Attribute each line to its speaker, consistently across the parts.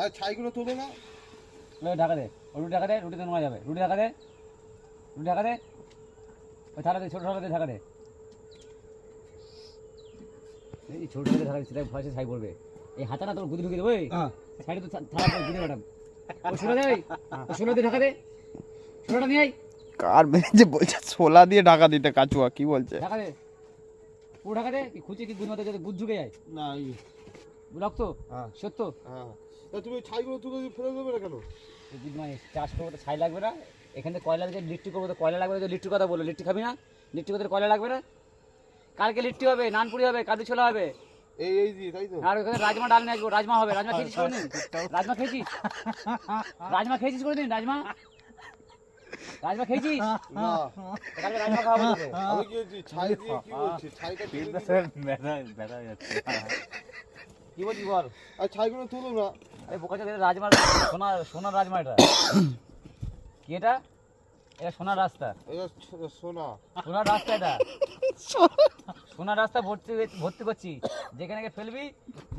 Speaker 1: আর ছাইগুলো তোলে না।
Speaker 2: ঢাকা দে, রুটি ঢাকা দে, রুটিতে নোয়া যাবে। রুটি ঢাকা দে, রুটি ঢাকা দে, ওই থালা দে, ছোটো থালা দিয়ে ঢাকা দে। এই ছোটো থালা ঢাকা দে, সেটা ভয়েসে ছাই পড়বে। এই হাতা না তোর গুদি ঢুকে দেবো, সাইডে তো থালা পড়ে গুদি ম্যাডাম। ও ছোলা দে, ও ছোলা দিয়ে ঢাকা দে, ছোলাটা নিয়ে আয়।
Speaker 3: কার বেরিয়েছে বলছে ছোলা দিয়ে ঢাকা দিতে, কাচুয়া কি বলছে?
Speaker 2: ঢাকা দে, পুরো ঢাকা দে। কি খুঁজে কি গুদ মতো যাতে গুদ ঢুকে যায়
Speaker 1: না
Speaker 2: রক্ত
Speaker 1: হ্যাঁ
Speaker 2: সত্য।
Speaker 1: হ্যাঁ, তা তুমি ছাইগুলো তুলে দিয়ে ফেলে দেবে না কেন?
Speaker 2: চাষ করবো তো ছাই লাগবে না, এখানে কয়লা দিয়ে লিট্টি করবো তো কয়লা লাগবে না। লিট্টির কথা বললো, লিট্টি খাবি না? লিট্টি করতে কয়লা লাগবে না? কালকে লিট্টি হবে, নানপুরি হবে, কাদু ছোলা হবে,
Speaker 1: এই এই দিয়ে তাই তো।
Speaker 2: আর ওখানে রাজমা ডাল নিয়ে আসবো। রাজমা হবে। রাজমা খেয়েছিস কোনোদিন? রাজমা খেয়েছিস? রাজমা খেয়েছিস কোনোদিন? রাজমা রাজমা খেয়েছিস?
Speaker 1: না
Speaker 2: কালকে রাজমা খাওয়াবো তোকে।
Speaker 1: আমি কি বলছি, ছাই দিয়ে কি বলছি, ছাইটা তুলে দিবে।
Speaker 2: কি বলছিস বল?
Speaker 1: আর ছাইগুলো তুলো না।
Speaker 2: আরে বোকা চোদা, এটা রাজমা, সোনার রাজমা। এটা কি? এটা এটা সোনার রাস্তা,
Speaker 1: এটা সোনা।
Speaker 2: সোনার রাস্তা। এটা সোনার রাস্তা ভর্তি করছি। যেখানে গিয়ে ফেলবি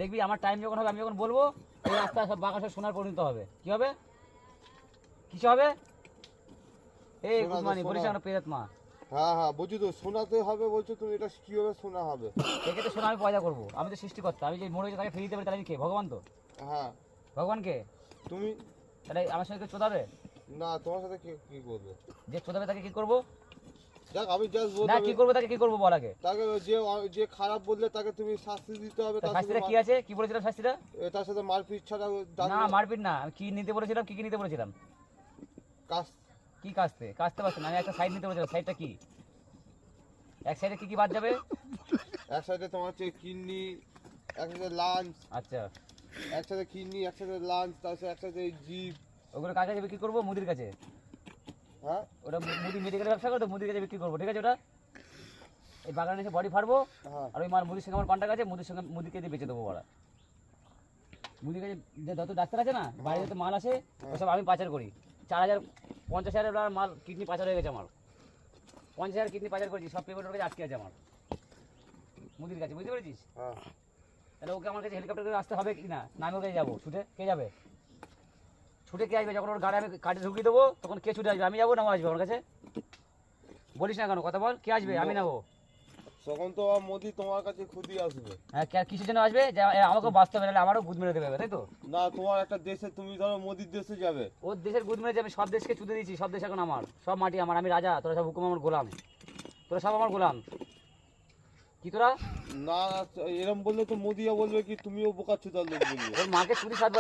Speaker 2: দেখবি, আমার টাইম যখন হবে, আমি যখন বলবো, এই রাস্তা সব বাঁকা সব সোনার পরিণত হবে। কি হবে? কিছু হবে? এই
Speaker 1: সোনা তো
Speaker 2: গুদমানি
Speaker 1: সোনা।
Speaker 2: বলিস না পেরাত মা।
Speaker 1: হ্যাঁ হ্যাঁ বলছি তো, সোনাতে হবে বলছো তুমি, এটা কিভাবে সোনা হবে?
Speaker 2: একে তো সোনা আমি পয়দা করবো, আমি তো সৃষ্টিকর্তা। আমি যে মরে গেছে তাকে ফিরিয়ে দিতে পারি, তাহলে আমি কে? ভগবান তো।
Speaker 1: হ্যাঁ
Speaker 2: ভগবান কে?
Speaker 1: তুমি।
Speaker 2: তাহলে আমার সঙ্গে কেউ চোদাবে?
Speaker 1: না তোমার সাথে কি করবে?
Speaker 2: যে চোদাবে তাকে কি করবো?
Speaker 1: দেখ আমি জাস্ট
Speaker 2: না
Speaker 1: বলবো,
Speaker 2: কি করবো তাকে কি করবো বল আগে।
Speaker 1: তাকে যে খারাপ বললে তাকে তুমি শাস্তি দিতে হবে। তার
Speaker 2: শাস্তিটা
Speaker 1: সাথে
Speaker 2: কি আছে? কি বলেছিলাম শাস্তিটা?
Speaker 1: তার সাথে মারপিট ছাড়া
Speaker 2: না মারপিট না, আমি কি নিতে বলেছিলাম, কি নিতে বলেছিলাম?
Speaker 1: কাজ।
Speaker 2: কি কাজতে পারছি না, আমি একটা সাইড নিতে বলেছিলাম। সাইডটা কি? এক সাইডে কি বাদ যাবে?
Speaker 1: একসাথে তোমার হচ্ছে কিডনি, একসাথে লাঞ্চ,
Speaker 2: আচ্ছা,
Speaker 1: একসাথে কিডনি, একসাথে লাঞ্চ, তারপরে একসাথে জিভ।
Speaker 2: ওগুলো কার কাছে বিক্রি করবো? মুদির কাছে।
Speaker 1: হ্যাঁ
Speaker 2: ওটা মুদি মেডিকেল ব্যবসা করে তো, মুদির কাছে বিক্রি করবো। ঠিক আছে? ওটা এই বাগানে এসে বডি ফাড়বো,
Speaker 1: হ্যাঁ
Speaker 2: আর ওই মাল মুদির সঙ্গে আমার কন্ট্যাক্ট আছে, মুদিকে দিয়ে বেচে দেবো। ওরা মুদির কাছে যত ডাক্তার আছে না, বাইরে যত মাল আসে, ওসব আমি পাচার করি। 50,000 মাল কিডনি পাচার হয়ে গেছে আমার। 50,000 কিডনি পাচার করেছি, সব পেপার কাছে আটকে আছে আমার মুদির কাছে। বুঝতে পেরেছিস?
Speaker 1: হ্যাঁ
Speaker 2: তাহলে ওকে আমার কাছে হেলিকপ্টার করে আসতে হবে কি না? না আমি ওর কাছে যাবো ছুটে? কে যাবে ছুটে? কে আসবে? যখন ওর গাড়ি আমি কাটে ঢুকিয়ে দেবো, তখন কে ছুটে আসবে? আমি যাবো না ও আসবে আমার কাছে? বলিস না কেন? কথা বল, কে আসবে? আমি নেবো।
Speaker 1: তখন তো মোদি তোমার কাছে খুদি আসবে।
Speaker 2: হ্যাঁ, কিসের জন্য আসবে? যে আমাকে বাঁচতে হবে, নাহলে আমারও গুদ মেরে দেবে, তাই তো?
Speaker 1: না তোমার একটা দেশে, তুমি ধরো মোদির দেশে যাবে।
Speaker 2: ওর দেশের গুদ মেরে যাবে, সব দেশকে চুদে দিয়েছি। সব দেশ এখন আমার, সব মাটি আমার, আমি রাজা। তোরা সব হুকুম আমার গোলাম, তোরা সব আমার গোলাম। কি তোরা?
Speaker 1: না এরম বললে তো মোদিও বলবে কি তুমিও বোকা চুদার লোক বলবে।
Speaker 2: ওর মাকে চুরি সাত